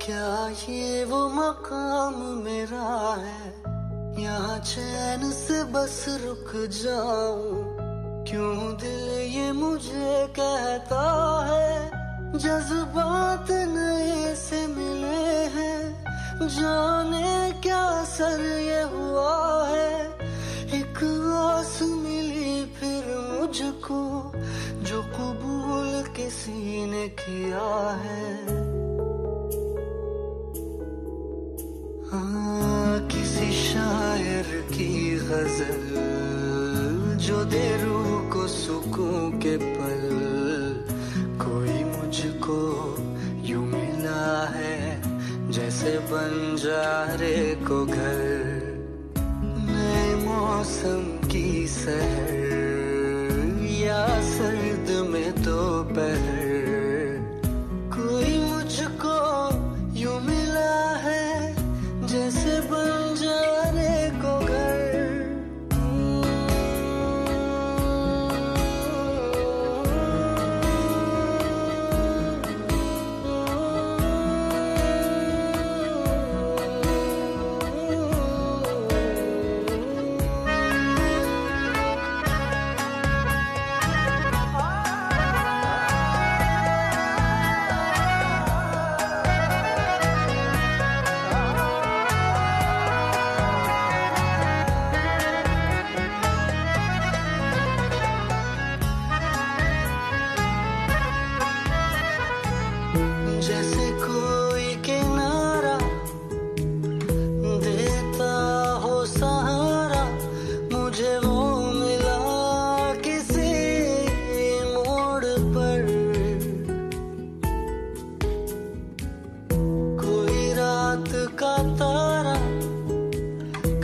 क्या ये वो मकाम मेरा है, यहाँ चैन से बस रुक जाऊं? क्यों दिल ये मुझे कहता है, जज्बात नए से मिले हैं, जाने क्या असर ये हुआ है। एक आस मिली फिर मुझको, जो कबूल किसी ने किया है। किसी शायर की गजल जो दे रूह को सुकून के पल, कोई मुझको यूं मिला है जैसे बंजारे को घर। नए मौसम की सहर या सर्द में दोपहर, कोई मुझको यूं मिला है जैसे बंजारे को घर। जैसे कोई किनारा देता हो सहारा, मुझे वो मिला किसी मोड़ पर। कोई रात का तारा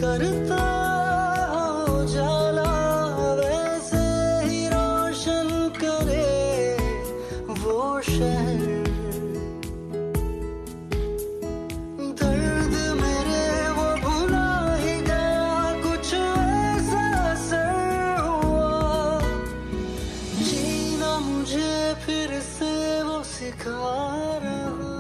करता हो जाला, वैसे ही रोशन करे वो शहर। फिर से वो सिखा रहा।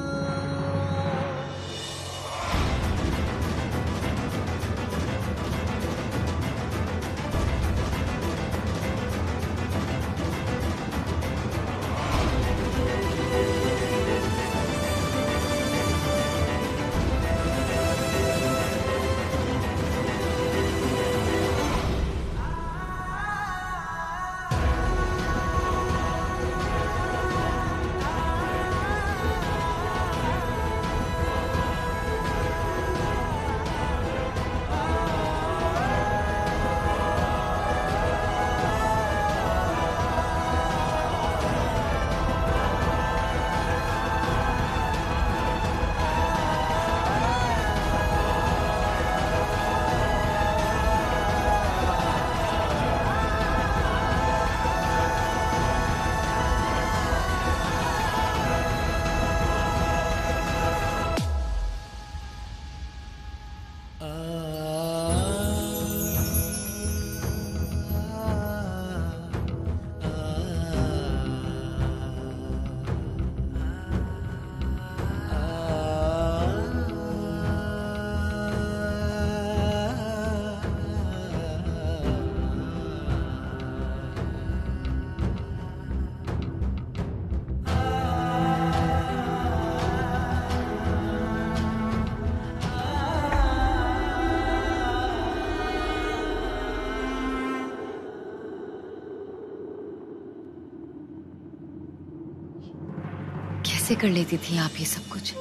कैसे कर लेती थी आप ये सब कुछ?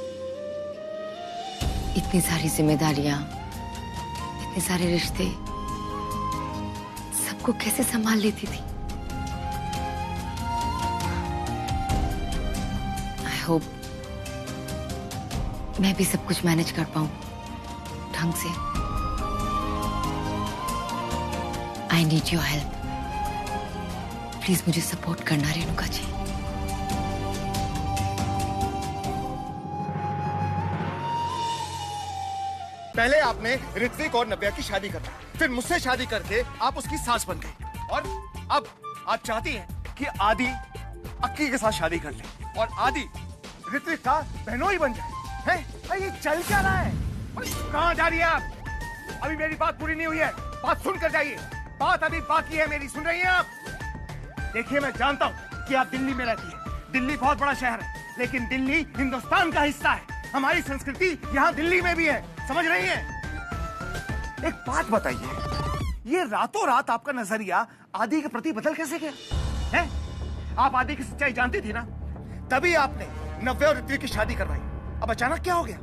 इतनी सारी जिम्मेदारियां, इतने सारे रिश्ते, सबको कैसे संभाल लेती थी? आई होप मैं भी सब कुछ मैनेज कर पाऊं ढंग से। I need your help. Please मुझे सपोर्ट करना रेणुका जी। पहले आपने ऋत्विक और नव्या की शादी कर दी, फिर मुझसे शादी करके आप उसकी सास बन गई, और अब आप चाहती हैं कि आदि अक्की के साथ शादी कर ले और आदि ऋत्विक का बहनोई बन जाए। हैं? ये चल क्या रहा है? कहाँ जा रही है आप? अभी मेरी बात पूरी नहीं हुई है, बात सुनकर जाइए। बात अभी बाकी है मेरी, सुन रही हैं आप? देखिए, मैं जानता हूँ कि आप दिल्ली में रहती है। दिल्ली बहुत बड़ा शहर है, लेकिन दिल्ली हिंदुस्तान का हिस्सा है। हमारी संस्कृति यहाँ दिल्ली में भी है, समझ रही हैं? एक बात बताइए, ये रातों रात आपका नजरिया आदि के प्रति बदल कैसे गया? हैं? आप आदि की सच्चाई जानती थी ना, तभी आपने नव्या और ऋत्विक की शादी करवाई। अब अचानक क्या हो गया?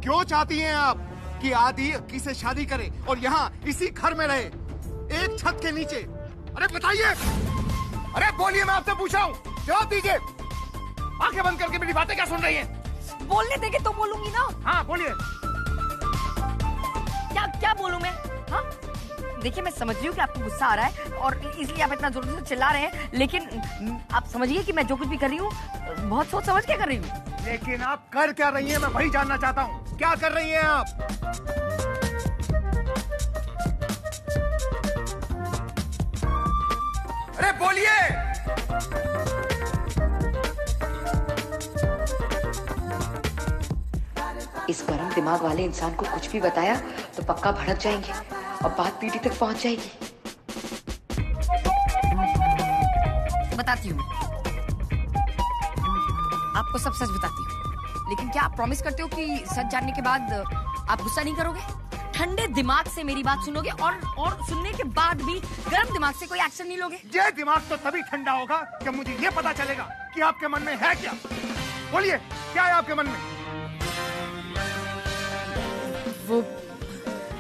क्यों चाहती हैं आप कि आदि अक्की से शादी करे और यहाँ इसी घर में रहे, एक छत के नीचे? अरे बताइए, अरे बोलिए, मैं आपसे पूछ रहा हूँ, जवाब दीजिए। आंखें बंद करके मेरी बातें क्या सुन रही हैं? बोलने देंगे तो बोलूंगी ना। हाँ बोलिए। क्या क्या बोलूं मैं? हाँ, देखिए, मैं समझ रही हूँ कि आपको गुस्सा आ रहा है और इसलिए आप इतना जोर से चिल्ला रहे हैं, लेकिन आप समझिए कि मैं जो कुछ भी कर रही हूँ बहुत सोच समझ के कर रही हूँ। लेकिन आप कर क्या रही हैं, मैं वही जानना चाहता हूँ। क्या कर रही हैं आप? अरे बोलिए। इस गरम दिमाग वाले इंसान को कुछ भी बताया तो पक्का भड़क जाएंगे और बात पीढ़ी तक पहुंच जाएगी। बताती हूँ, आपको सब सच बताती हूँ, लेकिन क्या आप प्रॉमिस करते हो कि सच जानने के बाद आप गुस्सा नहीं करोगे? ठंडे दिमाग से मेरी बात सुनोगे और सुनने के बाद भी गर्म दिमाग से कोई एक्शन नहीं लोगे? ये दिमाग तो तभी ठंडा होगा जब मुझे ये पता चलेगा कि आपके मन में है क्या। बोलिए, क्या है आपके मन में? वो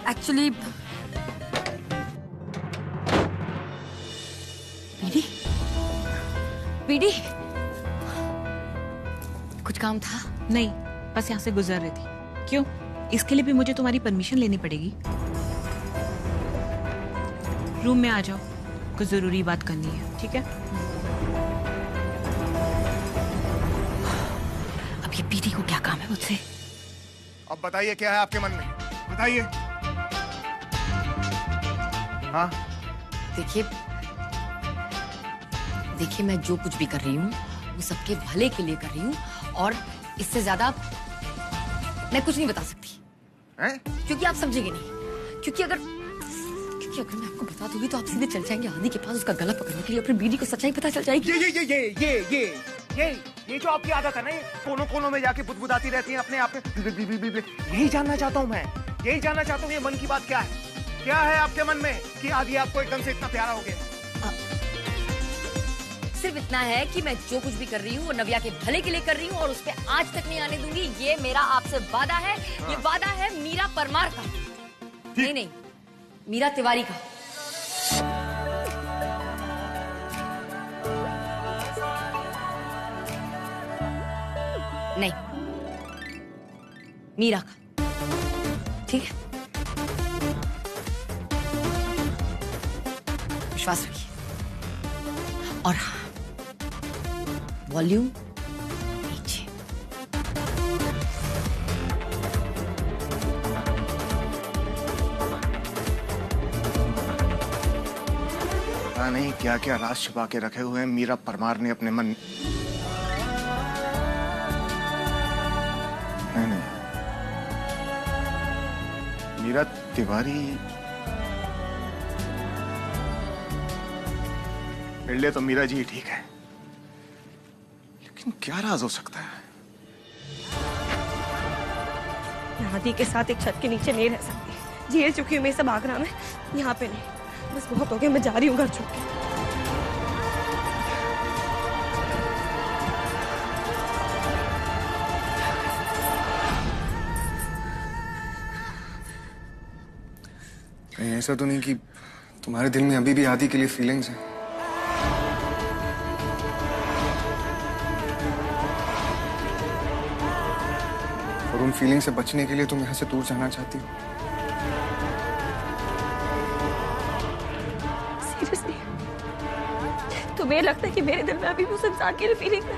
एक्चुअली पीडी पीडी कुछ काम था? नहीं, बस यहाँ से गुजर रही थी। क्यों? इसके लिए भी मुझे तुम्हारी परमिशन लेनी पड़ेगी? रूम में आ जाओ, कुछ जरूरी बात करनी है, ठीक है? अब ये पीडी को क्या काम है मुझसे? अब बताइए, क्या है आपके मन में? बताइए। हाँ, देखिए, मैं जो कुछ भी कर रही हूँ वो सबके भले के लिए कर रही हूँ और इससे ज्यादा मैं कुछ नहीं बता सकती। हैं? क्योंकि आप समझेंगे नहीं। क्योंकि अगर मैं आपको बता दूंगी तो आप सीधे चल जाएंगे आदि के पास उसका गला पकड़ने के लिए, अपनी बीवी को सच्चाई पता चल जाएगी। ये जो आपकी आदत है ना, कोनों कोनों में जाके बुदबुदाती रहती है अपने आप में। यही जानना चाहता हूँ मैं, यही जानना चाहता हूँ, ये मन की बात क्या है? क्या है आपके मन में कि आदि आपको एकदम से इतना प्यारा हो गया? सिर्फ इतना है कि मैं जो कुछ भी कर रही हूँ वो नव्या के भले के लिए कर रही हूँ और उस पे आज तक नहीं आने दूंगी। ये मेरा आपसे वादा है। हाँ। ये वादा है मीरा परमार का, नहीं, मीरा तिवारी का। नहीं, मीरा का, ठीक है? विश्वास रखिए। और हाँ, वॉल्यूम नीचे। पता नहीं क्या क्या राज छुपा के रखे हुए हैं मीरा परमार ने अपने मन। नहीं, मीरा तिवारी मेरे लिए तो मीरा जी ठीक है, लेकिन क्या राज हो सकता है? आदि के साथ एक छत के नीचे नहीं रह सकती। झेल चुकी हूँ मैं सब आगरा में, यहाँ पे नहीं। बस बहुत हो गया, मैं जा रही हूँ घर छोड़ के। कहीं ऐसा तो नहीं कि तुम्हारे दिल में अभी भी आदि के लिए फीलिंग्स हैं? और उन फीलिंग से बचने के लिए तुम यहाँ से दूर जाना चाहती हो? सीरियसली? तुम्हें लगता है कि मेरे दिल में अभी भी उस इंसान के लिए फीलिंग है?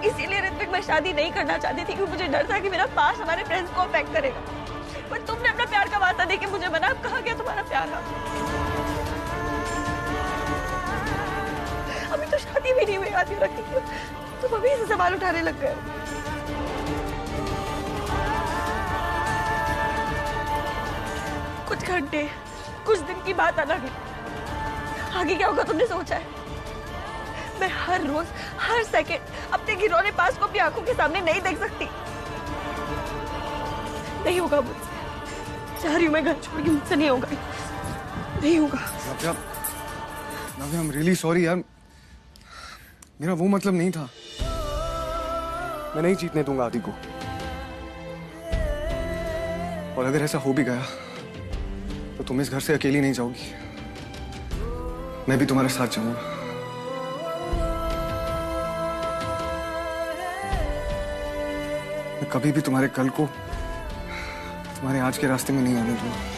इसीलिए ऋत्विक मैं शादी नहीं करना चाहती थी, क्योंकि मुझे डर था कि मेरा पास हमारे फ्रेंड्स को अफेक्ट करेगा। पर तुमने अपना प्यार का वादा देके मुझे मना। अब कहाँ गया तुम्हारा प्यार? अभी तो शादी भी नहीं हुई आदि रखी, तुम अभी से सवाल उठाने लग गए। कुछ घंटे, कुछ दिन की बात अलग है। आगे क्या होगा तुमने सोचा है? मैं हर रोज, हर सेकंड अपने घिनौने पास को अपनी आंखों के सामने नहीं देख सकती। नहीं होगा मुझसे। चाह रही हूँ मैं घर छोड़ के, मुझसे नहीं होगा, नहीं होगा। नव्या, नव्या, I'm really sorry यार। मेरा वो मतलब नहीं था। मैं नहीं जीतने दूंगा आदि को। और अगर ऐसा हो भी गया तो तुम इस घर से अकेली नहीं जाओगी, मैं भी तुम्हारे साथ जाऊंगा। मैं कभी भी तुम्हारे कल को तुम्हारे आज के रास्ते में नहीं आने दूंगा।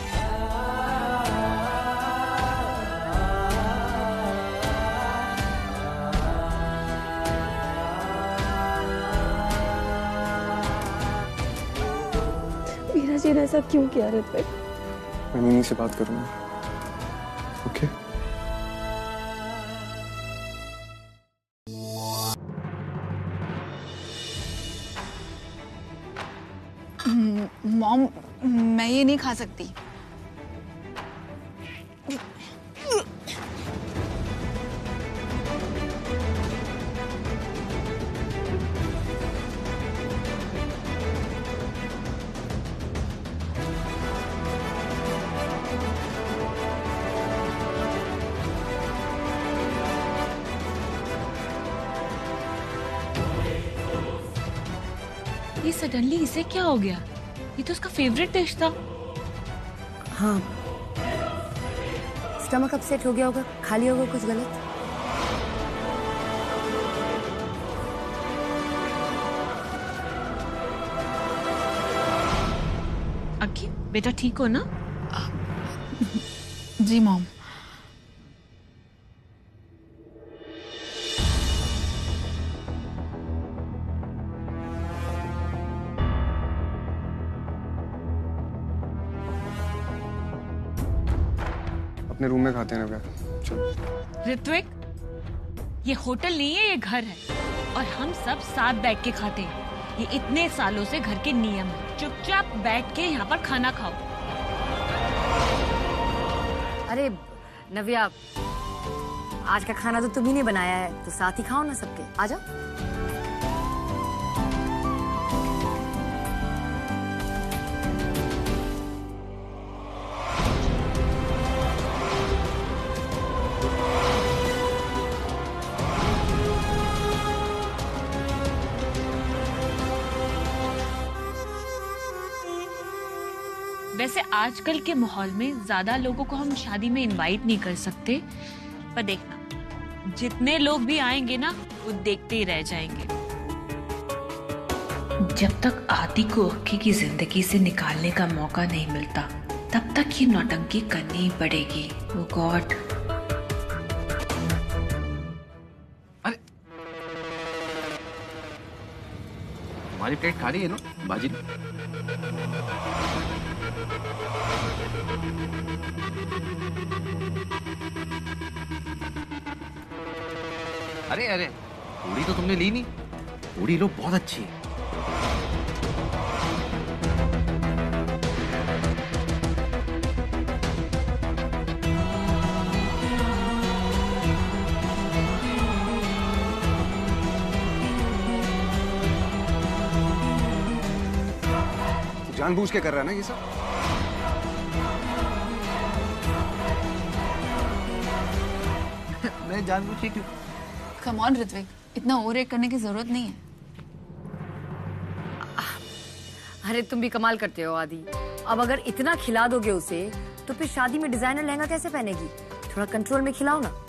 मीरा जी ने ऐसा क्यों किया ऋत्विक? मैं मिनी से बात करूंगा। ओके? मॉम, मैं ये नहीं खा सकती। ये सडनली इसे क्या हो गया? ये तो उसका फेवरेट डिश था। हाँ, स्टमक अपसेट हो गया होगा, खा लिया होगा कुछ गलत। अक्की, बेटा ठीक हो ना? जी मॉम। अपने रूम में खाते हैं ना प्यार। चलो। ऋत्विक, ये होटल नहीं है, ये घर है और हम सब साथ बैठ के खाते हैं। ये इतने सालों से घर के नियम है। चुपचाप बैठ के यहाँ पर खाना खाओ। अरे नव्या, आज का खाना तो तुम ही ने बनाया है, तो साथ ही खाओ ना सबके। आ जाओ। वैसे आजकल के माहौल में ज्यादा लोगों को हम शादी में इनवाइट नहीं कर सकते, पर देखना जितने लोग भी आएंगे ना वो देखते ही रह जाएंगे। जब तक आदि को अक्की की जिंदगी से निकालने का मौका नहीं मिलता तब तक ये नौटंकी करनी ही पड़ेगी। ओ गॉड। अरे तुम्हारी प्लेट खाली है ना बाजी? अरे अरे, पूरी तो तुमने ली नहीं। पूरी लो, बहुत अच्छी है। जानबूझ के कर रहा है ना ये सब? मैं जानबूझ के क्यों? कम ऑन ऋत्विक, इतना ओवर एक्ट करने की जरूरत नहीं है। अरे तुम भी कमाल करते हो आदि। अब अगर इतना खिला दोगे उसे तो फिर शादी में डिजाइनर लहंगा कैसे पहनेगी? थोड़ा कंट्रोल में खिलाओ ना।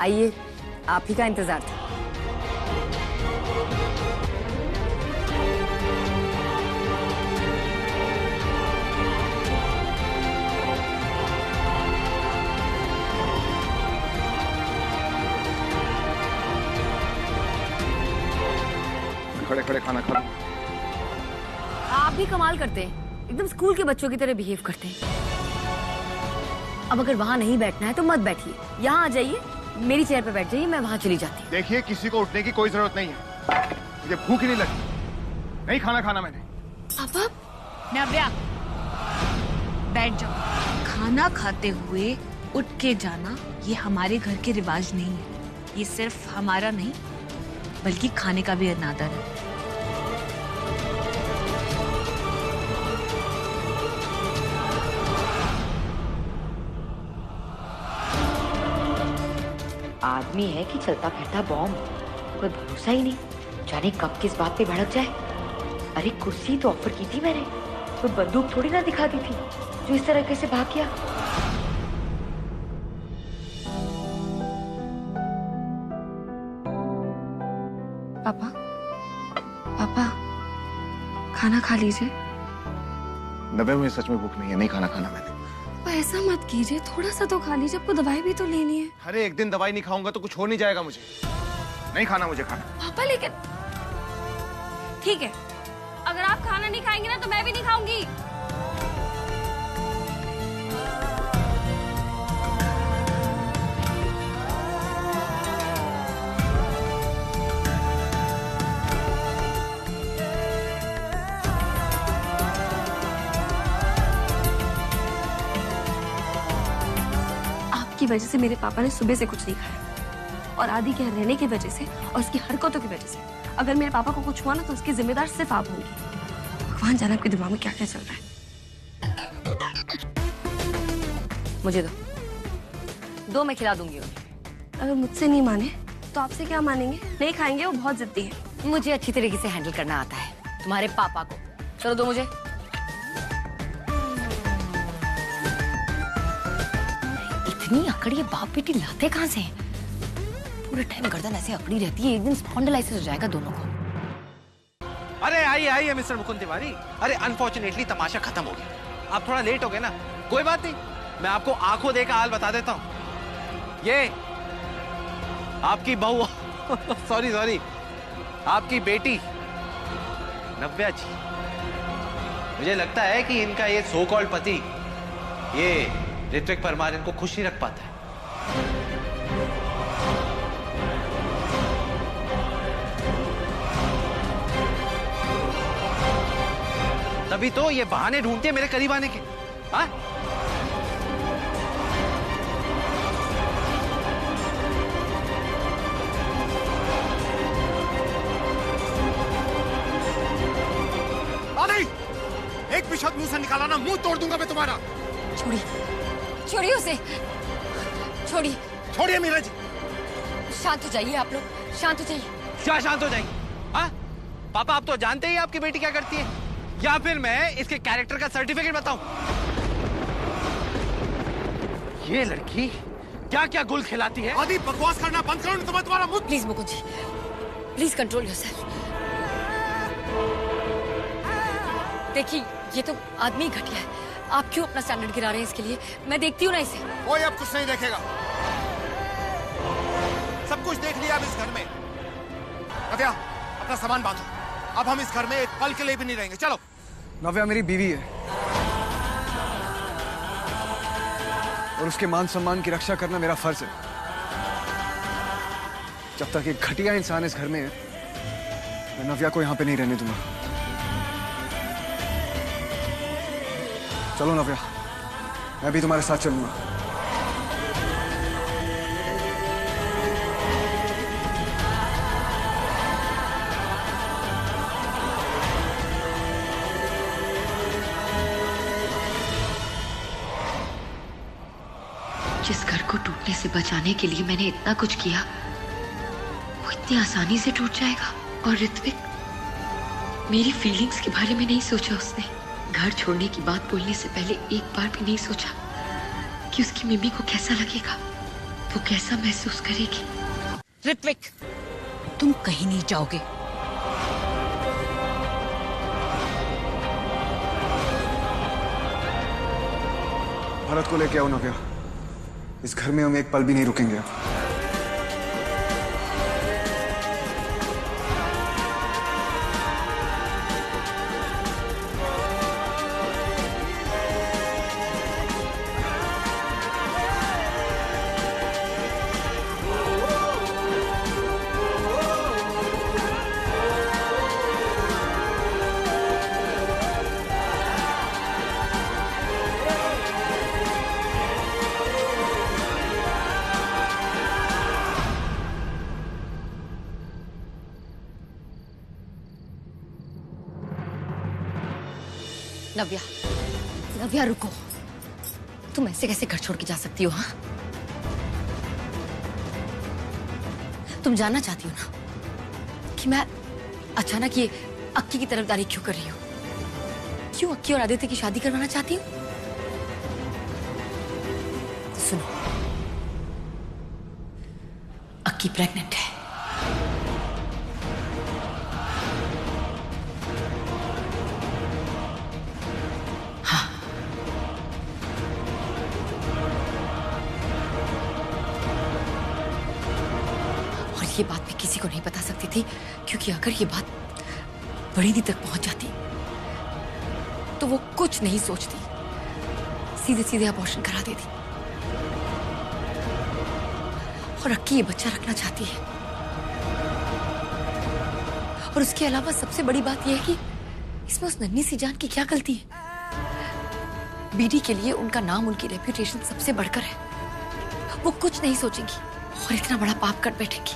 आइए, आप ही का इंतजार था। खड़े खड़े खाना खा लूं। आप भी कमाल करते हैं, एकदम स्कूल के बच्चों की तरह बिहेव करते हैं। अब अगर वहाँ नहीं बैठना है तो मत बैठिए, यहाँ आ जाइए, मेरी चेयर पे बैठ जाइए, मैं वहाँ चली जाती हूँ। देखिए, किसी को उठने की कोई जरूरत नहीं है, मुझे भूख ही नहीं लगी, नहीं खाना खाना मैंने। पापा, नव्या, बैठ जाओ। खाना खाते हुए उठ के जाना ये हमारे घर के रिवाज नहीं है। ये सिर्फ हमारा नहीं बल्कि खाने का भी अनादर है। आदमी है कि चलता फिरता बॉम्ब, कोई भरोसा ही नहीं, जाने कब किस बात पे भड़क जाए। अरे कुर्सी तो ऑफर की थी मैंने, कोई बंदूक थोड़ी ना दिखा दी थी जो इस तरह से भाग गया। पापा, पापा, खाना खा लीजिए। नब्बे में सच में भूख नहीं है, नहीं खाना खाना मैंने। पापा ऐसा मत कीजिए, थोड़ा सा तो खा लीजिए, आपको दवाई भी तो लेनी है। अरे एक दिन दवाई नहीं खाऊंगा तो कुछ हो नहीं जाएगा मुझे, नहीं खाना मुझे खाना। पापा लेकिन ठीक है, अगर आप खाना नहीं खाएंगे ना तो मैं भी नहीं खाऊंगी। आपकी वजह से मेरे पापा ने सुबह से कुछ नहीं खाया, और आदि के रहने की वजह से और उसकी हरकतों की वजह से अगर मेरे पापा को कुछ हुआ ना तो उसकी जिम्मेदार सिर्फ आप होंगी। भगवान जाने आपके दिमाग में क्या क्या चल रहा है। मुझे दो मैं खिला दूंगी उन्हें। अगर मुझसे नहीं माने तो आपसे क्या मानेंगे? नहीं खाएंगे, वो बहुत जिद्दी है। मुझे अच्छी तरीके से हैंडल करना आता है तुम्हारे पापा को। चलो दो मुझे। इतनी अकड़ ये बाप बेटी लाते कहाँ से हैं? पूरे टाइम गर्दन ऐसे अकड़ी रहती है, एक दिन स्पॉन्डिलाइसिस हो जाएगा दोनों को। अरे आइए आइए मिस्टर मुकुंद तिवारी। अरे अनफॉर्चुनेटली तमाशा खत्म हो गया, आप थोड़ा लेट हो गए ना, कोई बात नहीं, मैं आपको आंखों देखा हाल बता देता हूँ। ये आपकी बहू सॉरी आपकी बेटी नव्या जी। मुझे लगता है कि इनका ये सो कॉल्ड पति ये ऋत्विक परमार इनको खुश नहीं रख पाता है। तभी तो ये बहाने ढूंढते हैं मेरे करीब आने के। हाँ? आदि, एक भी शब्द मुंह से निकाला ना, मुंह तोड़ दूंगा मैं तुम्हारा। छोड़िए उसे, छोड़िए। छोड़िए मीरा जी। शांत हो जाइए आप लोग, शांत हो जाइए। क्या शांत हो जाएंगे? हाँ? पापा आप तो जानते ही आपकी बेटी क्या करती है, या फिर मैं इसके कैरेक्टर का सर्टिफिकेट बताऊं? ये लड़की क्या क्या गुल खिलाती है। आदि बकवास करना बंद करो, तो मैं तुम्हारा मुंह। Please Mukund ji, please control yourself. देखिए ये तो आदमी घटिया है, आप क्यों अपना स्टैंडर्ड गिरा रहे हैं इसके लिए? मैं देखती हूँ ना इसे। कोई अब कुछ नहीं देखेगा, सब कुछ देख लिया अब इस घर में। नव्या अपना सामान बांधो, अब हम इस घर में एक पल के लिए भी नहीं रहेंगे। चलो। नव्या मेरी बीवी है और उसके मान सम्मान की रक्षा करना मेरा फर्ज है। जब तक एक घटिया इंसान इस घर में है, मैं नव्या को यहां पे नहीं रहने दूंगा। चलो नव्या, मैं भी तुम्हारे साथ चलूंगा। जिस घर को टूटने से बचाने के लिए मैंने इतना कुछ किया, वो इतनी आसानी से टूट जाएगा। और ऋत्विक, मेरी फीलिंग्स के बारे में नहीं सोचा उसने। घर छोड़ने की बात बोलने से पहले एक बार भी नहीं सोचा कि उसकी मम्मी को कैसा लगेगा, वो कैसा महसूस करेगी। ऋत्विक, तुम कहीं नहीं जाओगे। भरत को लेके आओ नव्या, इस घर में हम एक पल भी नहीं रुकेंगे अब। नव्या, नव्या रुको। तुम ऐसे कैसे घर छोड़ के जा सकती हो? हाँ, तुम जानना चाहती हो ना कि मैं अचानक ये अक्की की तरफदारी क्यों कर रही हूँ? क्यों अक्की और आदित्य की शादी करवाना चाहती हूँ? सुनो, अक्की प्रेग्नेंट है। हाँ, और ये बात मैं किसी को नहीं बता सकती थी, क्योंकि अगर ये बात बड़ी दी तक पहुंच जाती तो वो कुछ नहीं सोचती, सीधे सीधे अबॉर्शन करा देती। और अक्की ये बच्चा रखना चाहती है। और उसके अलावा सबसे बड़ी बात यह है कि इसमें उस नन्ही सी जान की क्या गलती है? बीडी के लिए उनका नाम, उनकी रेप्यूटेशन सबसे बढ़कर है। वो कुछ नहीं सोचेंगी और इतना बड़ा पाप कर बैठेंगी।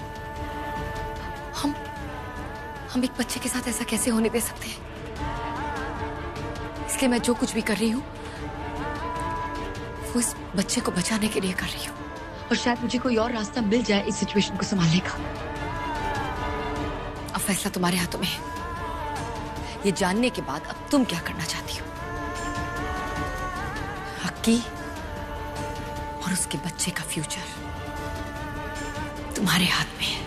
हम एक बच्चे के साथ ऐसा कैसे होने दे सकते हैं? इसलिए मैं जो कुछ भी कर रही हूँ वो इस बच्चे को बचाने के लिए कर रही हूँ। और शायद मुझे कोई और रास्ता मिल जाए इस सिचुएशन को संभालने का। अब फैसला तुम्हारे हाथों में है। ये जानने के बाद अब तुम क्या करना चाहती हो? अक्की और उसके बच्चे का फ्यूचर तुम्हारे हाथ में है।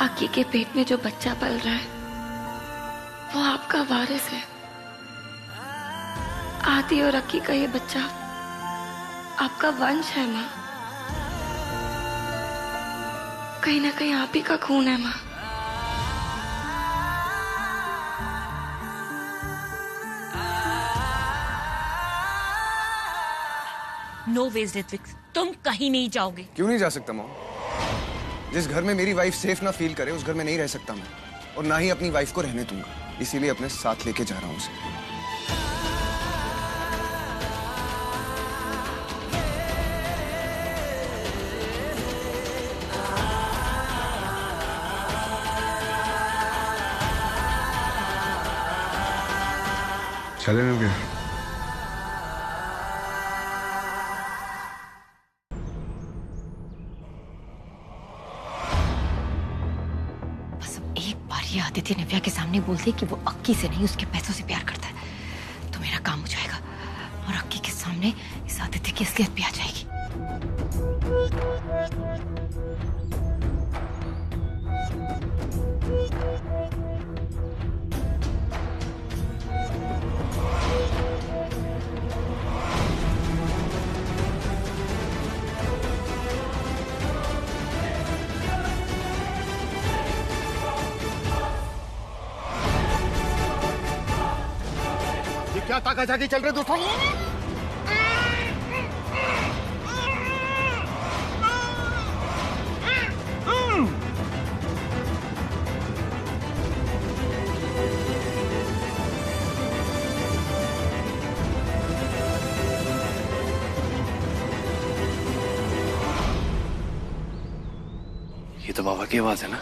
अक्की के पेट में जो बच्चा पल रहा है वो आपका वारिस है। आदि और अक्की का ये बच्चा आपका वंश है माँ। कहीं ना कहीं आप ही का खून है माँ। नो वेज ऋत्विक, तुम कहीं नहीं जाओगे। क्यों नहीं जा सकता मॉम? जिस घर में मेरी वाइफ सेफ ना फील करे उस घर में नहीं रह सकता मैं, और ना ही अपनी वाइफ को रहने दूंगा। इसीलिए अपने साथ लेके जा रहा हूं उसे। चले हो गया? आदित्य नव्या के सामने बोल दे कि वो अक्की से नहीं उसके पैसों से प्यार करता है तो मेरा काम हो जाएगा, और अक्की के सामने इस आदित्य की असलियत भी आ जाएगी। क्या ताका झाकी चल रहे दोस्तों? ये तो बाबा की आवाज है ना?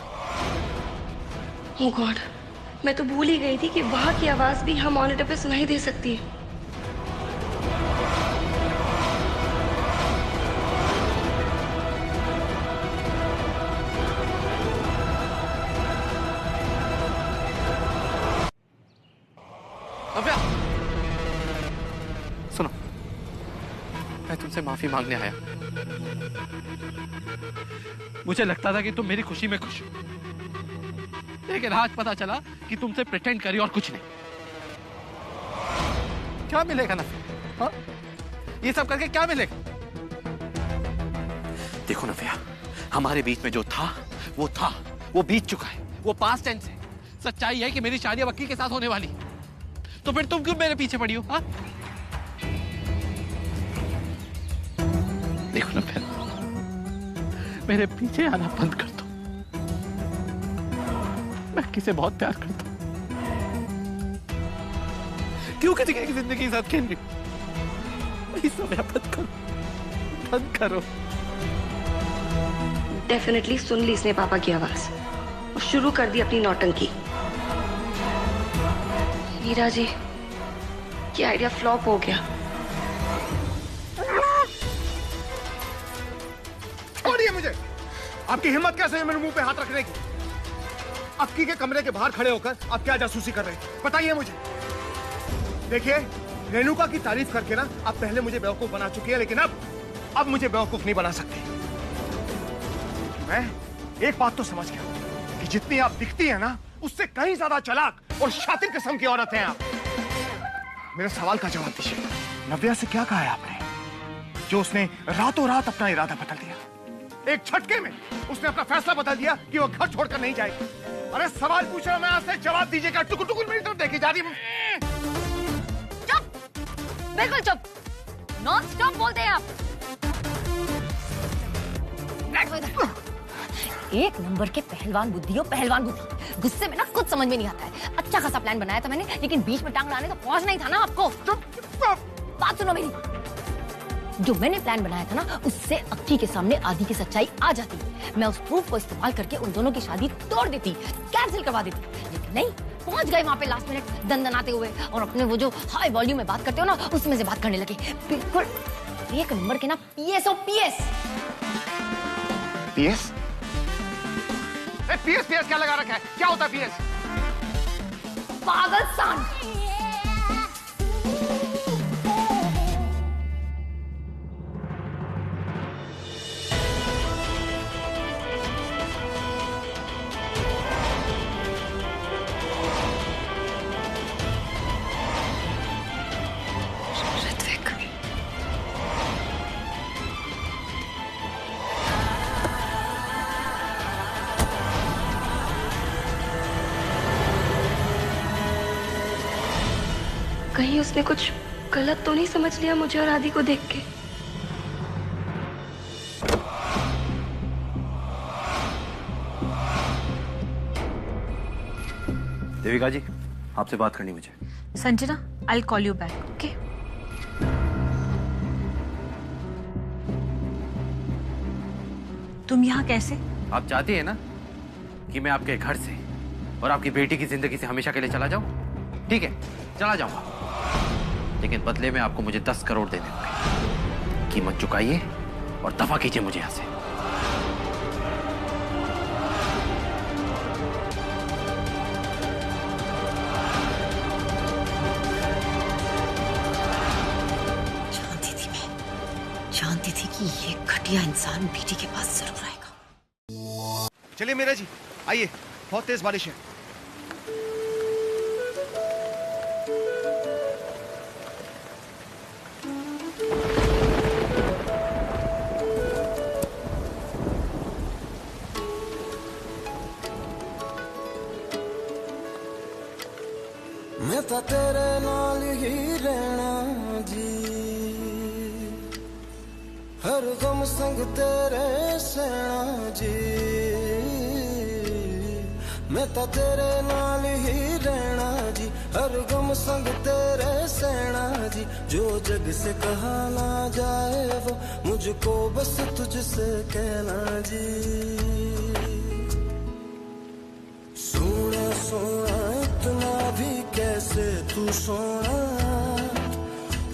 ओह गॉड, मैं तो भूल ही गई थी कि वहां की आवाज भी हम मॉनिटर पे सुनाई दे सकती है। नव्या, सुनो, मैं तुमसे माफी मांगने आया। मुझे लगता था कि तुम मेरी खुशी में खुश हो, लेकिन आज पता चला कि तुमसे प्रिटेंड करी और कुछ नहीं। क्या मिलेगा ना? हाँ? ये सब करके क्या मिलेगा? देखो नव्या, हमारे बीच में जो था वो बीत चुका है, वो पास्ट टेंस है। सच्चाई है कि मेरी शादी अब अक्की के साथ होने वाली, तो फिर तुम क्यों मेरे पीछे पड़ी हो? हाँ? देखो नव्या, मेरे पीछे आना बंद कर दो। मैं अक्की से बहुत प्यार करता हूं। क्यों किसी की जिंदगी के साथ खेल रही? प्लीज नव्या बंद करो, बंद करो। डेफिनेटली सुन ली इसने पापा की आवाज और शुरू कर दी अपनी नौटंकी। मीरा जी, ये आइडिया फ्लॉप हो गया। छोड़िए मुझे। आपकी हिम्मत कैसे है मेरे मुंह पे हाथ रखने की? अक्की के कमरे के बाहर खड़े होकर आप क्या जासूसी कर रहे हैं, बताइए मुझे। देखिए, रेणुका की तारीफ करके ना आप पहले मुझे बेवकूफ बना चुकी है, लेकिन अब मुझे बेवकूफ नहीं बना सकती। मैं एक बात तो समझ गया कि जितनी आप दिखती है ना, उससे कहीं ज्यादा चालाक और शातिर किस्म की औरत हैं आप। मेरे सवाल का जवाब दीजिए, नव्या से क्या कहा है आपने जो उसने रातों रात अपना इरादा बदल दिया? एक झटके में उसने अपना फैसला बदल दिया कि वो घर छोड़कर नहीं जाएगी। अरे सवाल पूछ रहा हूं मैं आपसे, जवाब दीजिएगा। टुकुर टुकुर मेरी तरफ देखी जा रही। चुप, बिल्कुल चुप। नॉन स्टॉप बोलते हैं आप। एक नंबर के पहलवान बुद्धि हो, पहलवान बुद्धि। गुस्से में ना कुछ समझ में नहीं आता है। अच्छा खासा प्लान बनाया था मैंने, लेकिन बीच में टांग लाने तो पहुंचना ही था ना आपको। बात सुनो मेरी। जो मैंने प्लान बनाया था ना, उससे अक्की के सामने आदि की सच्चाई आ जाती। मैं उस प्रूफ को इस्तेमाल करके उन दोनों की शादी तोड़ देती, कैंसिल करवा देती। लेकिन नहीं, पहुंच गए वहां पे लास्ट मिनट दंदनाते हुए, और अपने वो जो हाई वॉल्यूम में बात करते हो ना, उसमें से बात करने लगे। बिल्कुल एक नंबर के ना पीएस हो, पीएस। पीएस? पीएस पीएस क्या लगा रखा है? क्या होता है पीएस? पागल सान। कहीं उसने कुछ गलत तो नहीं समझ लिया मुझे और आदि को देख के? देविका जी, आपसे बात करनी मुझे। Sanjana, I'll call you back, okay? तुम यहाँ कैसे? आप चाहती है ना कि मैं आपके घर से और आपकी बेटी की जिंदगी से हमेशा के लिए चला जाऊं? ठीक है, चला जाऊंगा, लेकिन बदले में आपको मुझे 10 करोड़ देने होंगे। कीमत चुकाइए और दफा कीजिए मुझे यहां से। जानती थी कि ये घटिया इंसान बेटी के पास जरूर आएगा। चलिए मीरा जी, आइए, बहुत तेज बारिश है। मैं तो तेरे नाल ही रहना जी, हर गम संग तेरे सहना जी। मैं तो तेरे नाल ही रहना जी, हर गम संग तेरे सहना जी। जो जग से कहा ना जाए वो मुझको बस तुझसे कहना जी। सोना सोना इतना भी कैसे तू सोना,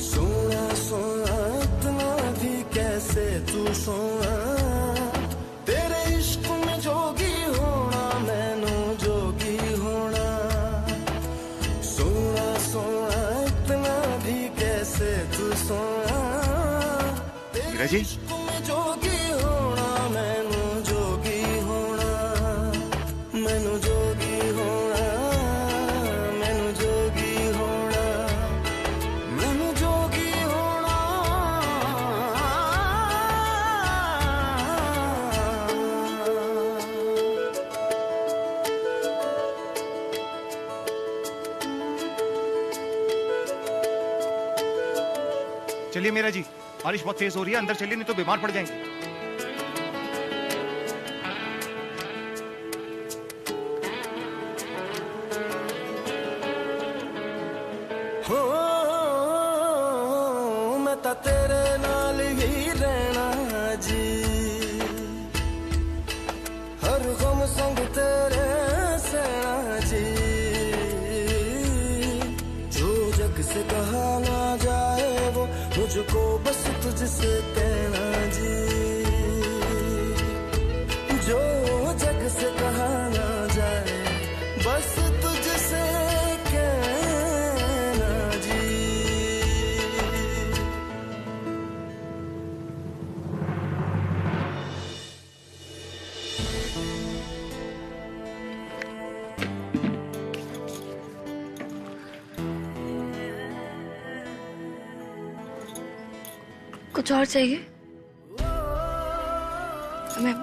सोना सोना इतना भी कैसे तू सोना। तेरे इश्क में जोगी होना, मैनू जोगी होना। सोना सोना इतना भी कैसे तू सोना। मीरा जी, इश्क में जोगी होना, मैनू जोगी होना। मैनू जोगी होना, मैनू जोगी होना, मैनू जोगी होना। चलिए मीरा जी, बारिश बहुत तेज हो रही है, अंदर चलिए नहीं तो बीमार पड़ जाएंगे। तेरे नाल ही रहना जी, हर गम संग तेरे सहना जी, जो जग से कहा ना जाए वो मुझको बस तुझसे कहना जी, जो जग से कहा ना जाए बस तुझसे कहना जी। कुछ और चाहिए?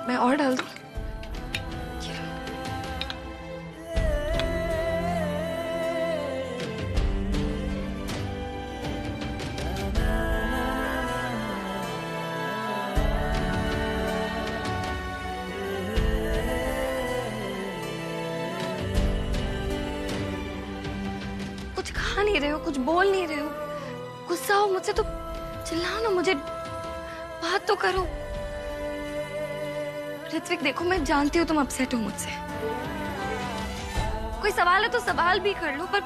मैं और डाल दूं? कुछ खा नहीं रहे हो, कुछ बोल नहीं रहे हो, गुस्सा हो मुझसे तो चिल्लाओ ना, मुझे बात तो करो। ऋत्विक देखो, मैं जानती हूँ तुम अपसेट हो मुझसे, कोई सवाल है तो सवाल भी कर लो, पर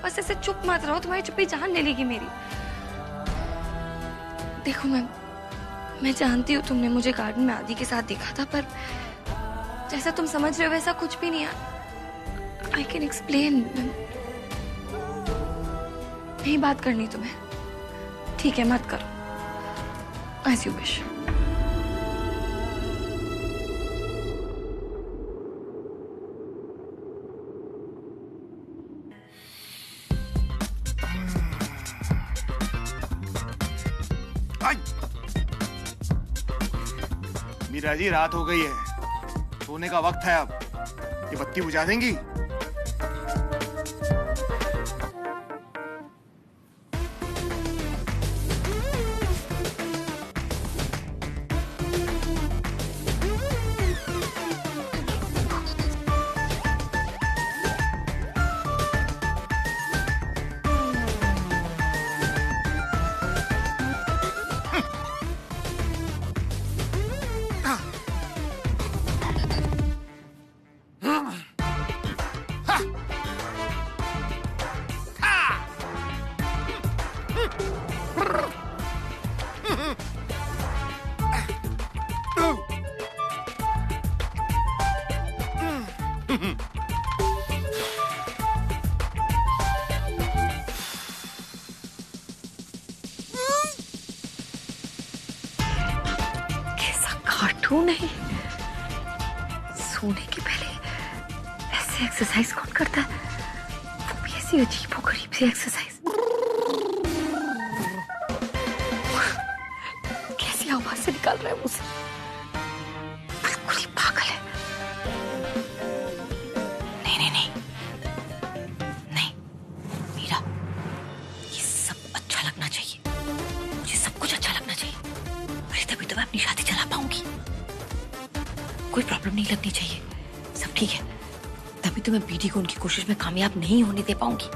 बस ऐसे चुप मत रहो, तुम्हारी चुप्पी जान ले लेगी मेरी। देखो मैं जानती हूँ तुमने मुझे गार्डन में आदि के साथ देखा था, पर जैसा तुम समझ रहे हो वैसा कुछ भी नहीं है। I can explain. नहीं बात करनी तुम्हें, ठीक है मत करो, as you wish. Meera ji रात हो गई है, सोने का वक्त है, अब ये बत्ती बुझा देंगी? नहीं, सोने के पहले ऐसे एक्सरसाइज कौन करता है? वो भी ऐसी अजीब और गरीब सी एक्सरसाइज। कैसी आवाज से निकाल रहा है मुझसे, बिल्कुल ही पागल है। नहीं नहीं नहीं नहीं मीरा, ये सब अच्छा लगना चाहिए, मुझे सब कुछ अच्छा लगना चाहिए, अरे तभी तो मैं अपनी शादी चला पाऊंगी। कोई प्रॉब्लम नहीं लगनी चाहिए, सब ठीक है, तभी तो मैं बीडी को उनकी कोशिश में कामयाब नहीं होने दे पाऊंगी।